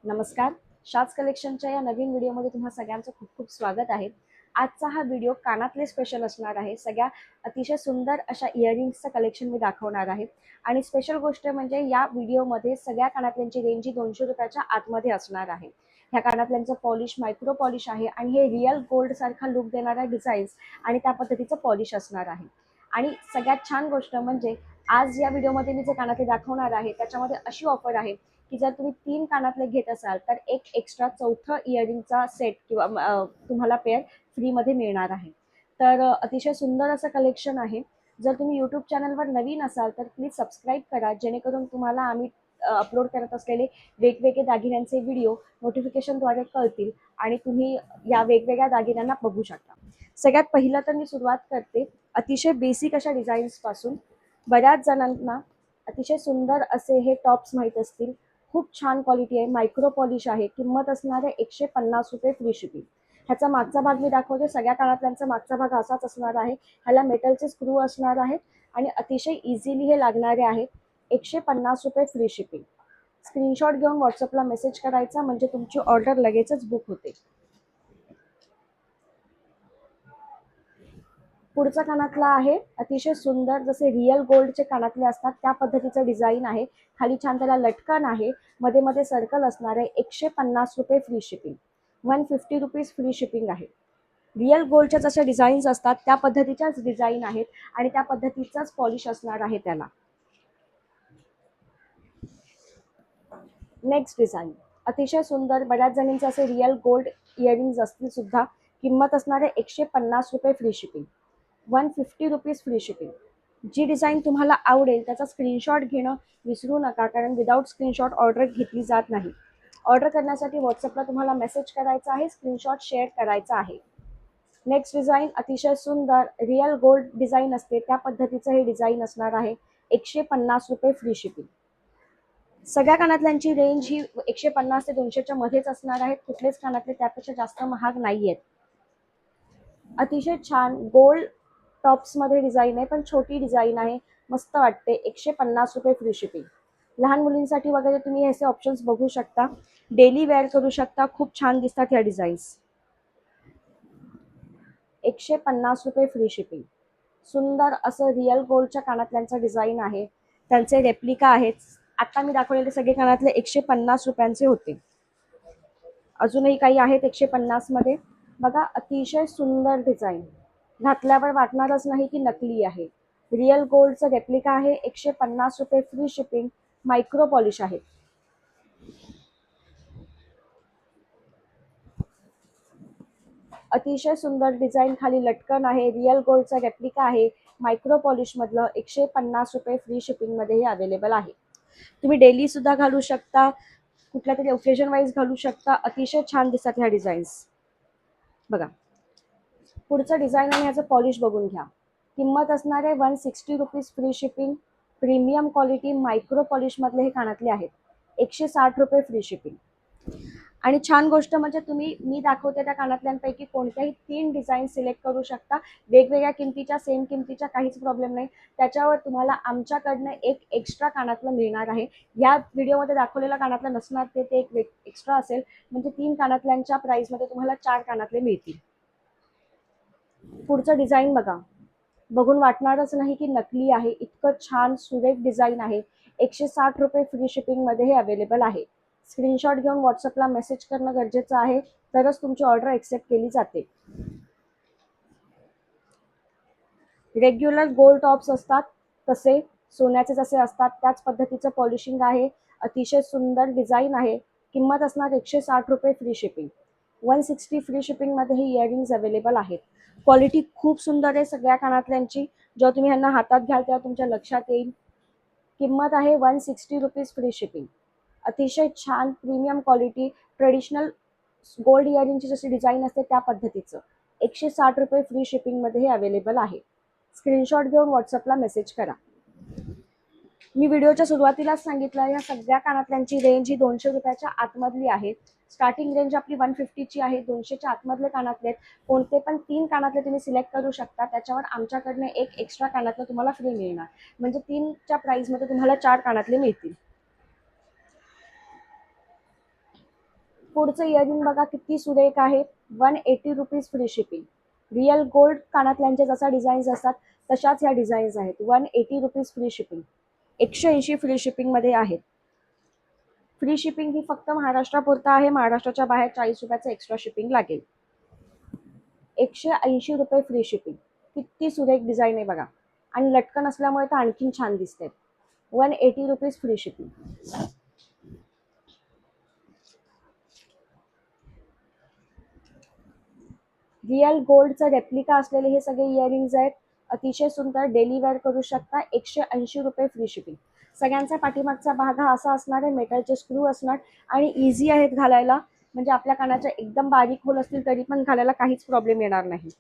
नमस्कार. शाज कलेक्शनच्या या नवीन व्हिडिओमध्ये तुम्हा सगळ्यांचं खूप खूप स्वागत आहे. आजचा हा व्हिडिओ कानातले स्पेशल असणार आहे. सगळ्या अतिशय सुंदर अशा इयरिंग्सचं कलेक्शन मी दाखवणार आहे आणि स्पेशल गोष्ट म्हणजे या व्हिडिओमध्ये सगळ्या कानातल्यांची रेंज ही 200 रुपयाच्या आतमध्ये असणार आहे. ह्या कानातल्यांचं पॉलिश मायक्रो पॉलिश आहे आणि हे रिअल गोल्ड सारखा लुक देणाऱ्या डिझाईन्स आणि त्या पद्धतीचं पॉलिश असणार आहे. आणि सगळ्यात छान गोष्ट म्हणजे आज या व्हिडिओमध्ये मी जे कानातले दाखवणार आहे त्याच्यामध्ये अशी ऑफर आहे की जर तुम्ही 3 कानातले घेत असाल तर एक एक्स्ट्रा चौथं इयरिंगचा सेट किंवा तुम्हाला पेअर फ्रीमध्ये मिळणार आहे. तर अतिशय सुंदर असं कलेक्शन आहे. जर तुम्ही यूट्यूब चॅनलवर नवीन असाल तर प्लीज सबस्क्राईब करा, जेणेकरून तुम्हाला आम्ही अपलोड करत असलेले वेगवेगळे दागिन्यांचे व्हिडिओ नोटिफिकेशनद्वारे कळतील आणि तुम्ही या वेगवेगळ्या दागिन्यांना बघू शकता. सगळ्यात पहिलं तर मी सुरुवात करते अतिशय बेसिक अशा डिझाईन्सपासून. बऱ्याच जणांना अतिशय सुंदर असे हे टॉप्स माहीत असतील. खूप छान क्वालिटी आहे, मायक्रो पॉलिश आहे. किंमत असणार आहे 150 रुपये फ्री शिपिंग. ह्याचा मागचा भाग मी दाखवते. सगळ्या कानातल्यांचा मागचा भाग असाच असणार आहे. ह्याला मेटलचे स्क्रू असणार आहेत आणि अतिशय इझिली हे लागणारे आहेत. 150 रुपये फ्री शिपिंग. स्क्रीनशॉट घेऊन व्हॉट्सअपला मेसेज करायचा म्हणजे तुमची ऑर्डर लगेचच बुक होते. पुढचा कानातला आहे अतिशय सुंदर, जसे रिअल गोल्डचे कानातले असतात त्या पद्धतीचं डिझाईन आहे. खाली छान त्याला लटकन आहे, मध्ये मध्ये सर्कल असणार आहे. 150 रुपये free shipping. 150 rupees free shipping आहे. रिअल गोल्डच्या जशा डिझाईन्स असतात त्या पद्धतीच्याच डिझाईन आहेत आणि त्या पद्धतीचाच पॉलिश असणार आहे त्याला. नेक्स्ट डिझाईन अतिशय सुंदर. बऱ्याच जणींचे असे रिअल गोल्ड इयरिंग्स असतील सुद्धा. किंमत असणार आहे 150 रुपये free shipping. 150 rupees free shipping. जी डिझाईन तुम्हाला आवडेल त्याचा स्क्रीनशॉट घेणं विसरू नका, कारण विदाऊट स्क्रीनशॉट ऑर्डर घेतली जात नाही. ऑर्डर करण्यासाठी व्हॉट्सअपला तुम्हाला मेसेज करायचा आहे, स्क्रीनशॉट शेअर करायचा आहे. नेक्स्ट डिझाईन अतिशय सुंदर रिअल गोल्ड डिझाईन असते त्या पद्धतीचं हे डिझाईन असणार आहे. 150 रुपये फ्री शिपिंग. सगळ्या कानातल्यांची रेंज ही 150 ते 200च्या मध्येच असणार आहेत. कुठलेच कानातले त्यापेक्षा जास्त महाग नाही आहेत. अतिशय छान गोल्ड टॉप्समध्ये डिझाईन आहे, पण छोटी डिझाईन आहे. मस्त वाटते. 150 रुपये फ्री शिपिंग. लहान मुलींसाठी वगैरे तुम्ही असे ऑप्शन्स बघू शकता. डेली वेअर करू शकता. खूप छान दिसतात ह्या डिझाईन्स. 150 रुपये फ्री शिपिंग. सुंदर असं रिअल गोल्डच्या कानातल्यांचं डिझाईन आहे. त्यांचे रेप्लिका आहेत. आता मी दाखवलेले सगळे कानातले 150 रुपयांचे होते. अजूनही काही आहेत 150 मध्ये. बघा, अतिशय सुंदर डिझाईन. घातल्यावर वाटणारच नाही की नकली आहे. रिअल गोल्डचं रेप्लिका आहे. 150 रुपये फ्री शिपिंग. मायक्रो पॉलिश आहे. अतिशय सुंदर डिझाईन. खाली लटकन आहे. रिअल गोल्डचा रेप्लिका आहे. मायक्रो पॉलिश मधलं. 150 रुपये फ्री शिपिंग मध्ये हे अवेलेबल आहे. तुम्ही डेली सुद्धा घालू शकता, कुठल्या तरी ओकेजन वाईज घालू शकता. अतिशय छान दिसतात ह्या डिझाईन्स. बघा, पुढचं डिझाईन आणि ह्याचं पॉलिश बघून घ्या. किंमत असणार आहे 160 rupees free shipping. Premium quality micro polish मधले हे कानातले आहेत. 160 रुपये फ्री शिपिंग. आणि छान गोष्ट म्हणजे तुम्ही मी दाखवते त्या कानातल्यांपैकी कोणत्याही 3 डिझाईन सिलेक्ट करू शकता. वेगवेगळ्या किमतीच्या, सेम किमतीच्या, काहीच प्रॉब्लेम नाही. त्याच्यावर तुम्हाला आमच्याकडनं एक एक्स्ट्रा कानातलं मिळणार आहे. या व्हिडिओमध्ये दाखवलेलं कानातलं नसणार, ते एक एक्स्ट्रा असेल. म्हणजे 3 कानातल्यांच्या प्राइसमध्ये तुम्हाला 4 कानातले मिळतील. पुढचं डिझाईन बघा, बघून वाटणारच नाही की नकली आहे. इतकं छान सुरेख डिझाईन आहे. 160 रुपये फ्री शिपिंग मध्ये हे अवेलेबल आहे. स्क्रीनशॉट घेऊन व्हॉट्सअपला मेसेज करणं गरजेचं आहे, तरच तुमची ऑर्डर एक्सेप्ट केली जाते. रेग्युलर गोल्ड टॉप्स असतात तसे, सोन्याचे जसे असतात त्याच पद्धतीचं पॉलिशिंग आहे. अतिशय सुंदर डिझाईन आहे. किंमत असणार 160 रुपये फ्री शिपिंग. 160 फ्री शिपिंग मध्ये हे इयरिंग्स अवेलेबल आहेत. क्वालिटी खूप सुंदर आहे सगळ्या कानातल्यांची. जेव्हा तुम्ही ह्यांना हातात घ्याल तेव्हा तुमच्या लक्षात येईल. किंमत आहे 160 रुपीज फ्री शिपिंग. अतिशय छान प्रीमियम क्वालिटी ट्रेडिशनल गोल्ड इयरिंगची जशी डिझाईन असते त्या पद्धतीचं. 160 रुपये फ्री शिपिंग मध्ये हे अवेलेबल आहे. स्क्रीनशॉट घेऊन व्हॉट्सअपला मेसेज करा. मी व्हिडिओच्या सुरुवातीलाच सांगितलं, या सगळ्या कानातल्यांची रेंज ही 200 रुपयाच्या आतमधली आहे. स्टार्टिंग रेंज आपली 150ची आहे. 200च्या आतमधले कानातले आहेत. कोणते पण 3 कानातले तुम्ही सिलेक्ट करू शकता. त्याच्यावर आमच्याकडनं एक एक्स्ट्रा कानातलं तुम्हाला फ्री मिळणार. म्हणजे 3च्या प्राइसमध्ये तुम्हाला 4 कानातले मिळतील. पुढचं इयरिंग बघा किती सुरेख आहे. 180 rupees free shipping. Real gold कानातल्यांचे जसा डिझाईन्स असतात तशाच ह्या डिझाईन्स आहेत. 180 रुपीज फ्री शिपिंग. 180 फ्री शिपिंगमध्ये आहेत. फ्री शिपिंग ही फक्त महाराष्ट्रापुरता आहे. महाराष्ट्राच्या बाहेर 40 रुपयाचं एक्स्ट्रा शिपिंग लागेल. 180 रुपये फ्री शिपिंग. किती सुरेख डिझाईन आहे बघा, आणि लटकन असल्यामुळे तर आणखीन छान दिसते. 180 रुपीज फ्री शिपिंग. रिअल गोल्डचं रेप्लिका असलेले हे सगळे इयरिंग्स आहेत. अतिशय सुंदर, डेली वेअर करू शकता. 180 रुपये फ्री शिपिंग. सगळ्यांचा पाठीमागचा भाग हा असा असणार आहे, मेटलचे स्क्रू असणार आणि इझी आहेत घालायला. म्हणजे आपल्या कानाच्या एकदम बारीक होल असतील तरी पण घालायला काहीच प्रॉब्लेम येणार नाही.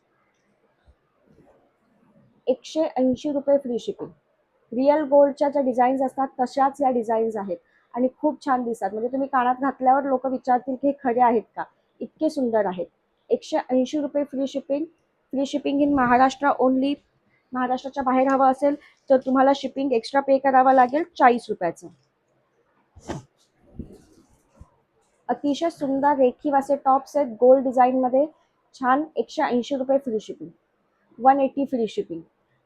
180 रुपये फ्री शिपिंग. रिअल गोल्डच्या ज्या डिझाईन्स असतात तशाच या डिझाईन्स आहेत आणि खूप छान दिसतात. म्हणजे तुम्ही कानात घातल्यावर लोक विचारतील की हे खरे आहेत का, इतके सुंदर आहेत. 180 रुपये free shipping. Free shipping in Maharashtra only. महाराष्ट्राच्या बाहेर हवं असेल तर तुम्हाला शिपिंग एक्स्ट्रा पे करावं लागेल 40 रुपयाचं. अतिशय सुंदर रेखीव असे टॉप्स आहेत गोल्ड डिझाईनमध्ये, छान. 180 रुपये फ्री शिपिंग. 180 free shipping.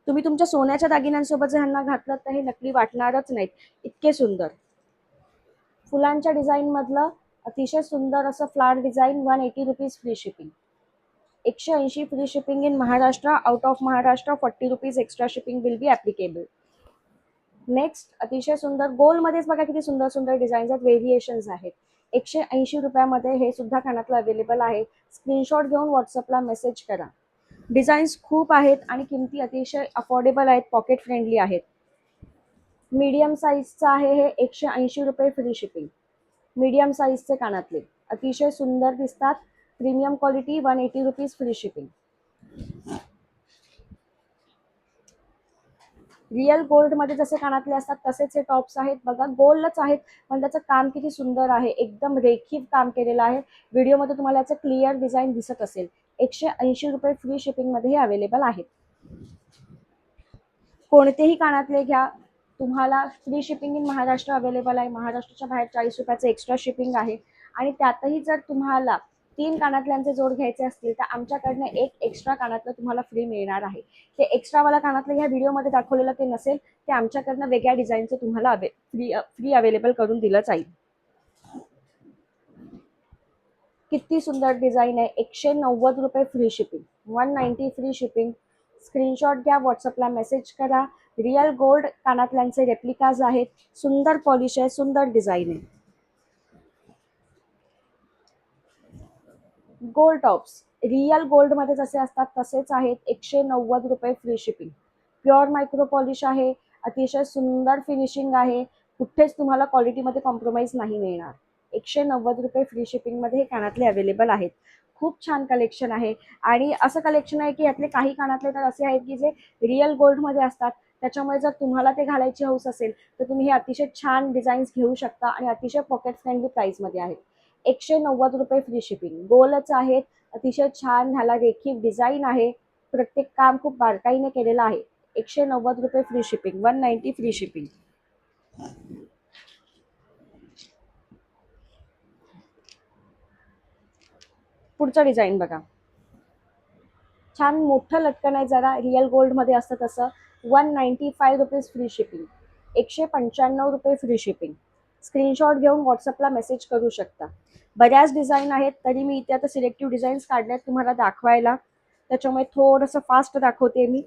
तुम्ही तुमच्या सोन्याच्या दागिन्यांसोबत जर ह्यांना घातलं तर हे नकली वाटणारच नाहीत, इतके सुंदर. फुलांच्या डिझाईन मधलं अतिशय सुंदर असं flower design. 180 rupees free shipping. 180 free shipping in Maharashtra. Out of Maharashtra 40 rupees extra shipping will be applicable. Next अतिशय सुंदर गोल्डमध्येच बघा किती सुंदर सुंदर डिझाईन्स आहेत, व्हेरिएशन्स आहेत. 180 रुपयामध्ये हे सुद्धा कानातलं अवेलेबल आहे. स्क्रीनशॉट घेऊन व्हॉट्सअपला मेसेज करा. डिझाईन्स खूप आहेत आणि किमती अतिशय अफोर्डेबल आहेत, पॉकेट फ्रेंडली आहेत. मीडियम साईजचं आहे हे. 180 रुपये फ्री शिपिंग. मीडियम साईजचे कानातले अतिशय सुंदर दिसतात. Premium quality. 180 rupees free shipping. Real गोल्डमध्ये जसे कानातले असतात तसेच हे टॉप्स आहेत बघा. गोल्डच आहेत पण त्याचं काम किती सुंदर आहे, एकदम रेखीव काम केलेलं आहे. व्हिडिओमध्ये तुम्हाला याचं क्लिअर डिझाईन दिसत असेल. 180 रुपये फ्री शिपिंगमध्ये हे अवेलेबल आहेत. कोणतेही कानातले घ्या, तुम्हाला free shipping in Maharashtra available आहे. महाराष्ट्राच्या बाहेर 40 रुपयाचं एक्स्ट्रा शिपिंग आहे. आणि त्यातही जर तुम्हाला 3 कानातल्यांचे जोड घ्यायचे असतील तर आमच्याकडनं एक एक्स्ट्रा कानातलं तुम्हाला फ्री मिळणार आहे. ते एक्स्ट्रावाला कानातलं ह्या व्हिडिओमध्ये दाखवलेलं ते नसेल, ते आमच्याकडनं वेगळ्या डिझाईनचं तुम्हाला फ्री अवेलेबल करून दिलं जाईल. किती सुंदर डिझाईन आहे. 190 रुपये free shipping. 190 free shipping. Screenshot घ्या, व्हॉट्सअपला मेसेज करा. रिअल गोल्ड कानातल्यांचे रेप्लिकाज आहेत. सुंदर पॉलिश आहे, सुंदर डिझाईन आहे. गोल्ड टॉप्स रिअल गोल्डमध्ये जसे असतात तसेच आहेत. 190 रुपये free shipping. Pure micro polish आहे. अतिशय सुंदर फिनिशिंग आहे. कुठेच तुम्हाला क्वालिटीमध्ये कॉम्प्रोमाइज नाही मिळणार. 190 रुपये फ्री शिपिंगमध्ये हे कानातले अवेलेबल आहेत. खूप छान कलेक्शन आहे. आणि असं कलेक्शन आहे की यातले काही कानातले तर असे आहेत की जे रिअल गोल्डमध्ये असतात. त्याच्यामुळे जर तुम्हाला ते घालायची हौस असेल तर तुम्ही हे अतिशय छान डिझाईन्स घेऊ शकता आणि अतिशय पॉकेट फ्रेंडली प्राईसमध्ये आहेत. 190 रुपये फ्री शिपिंग. गोलच आहेत, अतिशय छान. ह्याला रेखीव डिझाईन आहे, प्रत्येक काम खूप बारकाईने केलेलं आहे. 190 रुपये फ्री शिपिंग. 190 free shipping. पुढचं डिझाईन बघा, छान मोठं लटकन आहे, जरा रिअल गोल्डमध्ये असतं तसं. 195 रुपीज फ्री शिपिंग. 195 रुपये फ्री शिपिंग. स्क्रीनशॉट घेऊन व्हॉट्सअपला मेसेज करू शकता. बऱ्याच डिझाईन आहेत, तरी मी इथे आता सिलेक्टिव्ह डिझाईन्स काढल्यात तुम्हाला दाखवायला, त्याच्यामुळे थोडंसं फास्ट दाखवते मी.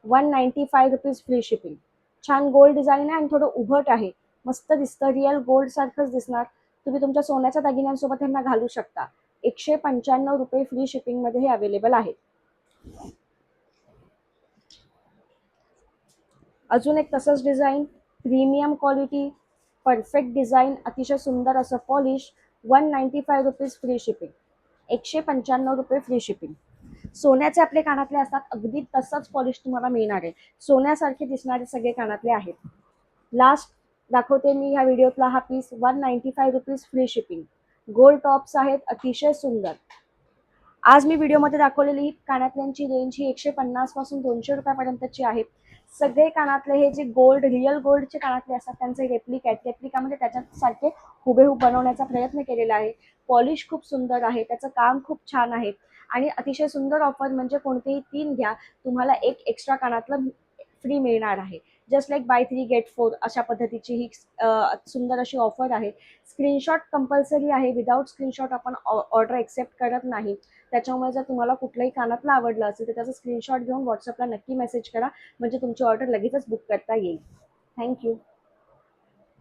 195 रुपीज फ्री शिपिंग. छान गोल्ड डिझाईन आहे आणि थोडं उभट आहे, मस्त दिसतं. रिअल गोल्ड सारखंच दिसणार. तुम्ही तुमच्या सोन्याच्या दागिन्यांसोबत ह्यांना घालू शकता. 195 रुपये फ्री शिपिंगमध्ये हे अवेलेबल आहेत. अजून एक तसंच design, premium quality, perfect design, अतिशय सुंदर असं पॉलिश. 195 rupees free shipping. 195 रुपये फ्री शिपिंग. सोन्याचे आपले कानातले असतात, अगदी तसंच पॉलिश तुम्हाला मिळणार आहे. सोन्यासारखे दिसणारे सगळे कानातले आहेत. लास्ट दाखवते मी ह्या व्हिडिओतला हा piece. 195 rupees free shipping. Gold tops आहेत, अतिशय सुंदर. आज मी व्हिडिओमध्ये दाखवलेली कानातल्यांची रेंज ही 150 पासून 200 रुपयापर्यंतची आहे. सगळे कानातले हे जे गोल्ड रिअल गोल्डचे कानातले असतात त्यांचे रेप्लिका आहेत. रेप्लिकामध्ये त्याच्यासारखे हुबेहूब बनवण्याचा प्रयत्न केलेला आहे. पॉलिश खूप सुंदर आहे, त्याचं काम खूप छान आहे आणि अतिशय सुंदर ऑफर म्हणजे कोणतेही 3 घ्या तुम्हाला एक एक्स्ट्रा कानातलं फ्री मिळणार आहे. जस्ट लाईक बाय 3 गेट 4 अशा पद्धतीची ही सुंदर अशी ऑफर आहे. स्क्रीनशॉट कंपल्सरी आहे. विदाऊट स्क्रीनशॉट आपण ऑर्डर एक्सेप्ट करत नाही. त्याच्यामुळे जर तुम्हाला कुठलंही कानातलं आवडलं असेल तर त्याचा स्क्रीनशॉट घेऊन व्हॉट्सअपला नक्की मेसेज करा, म्हणजे तुमची ऑर्डर लगेचच बुक करता येईल. थँक्यू.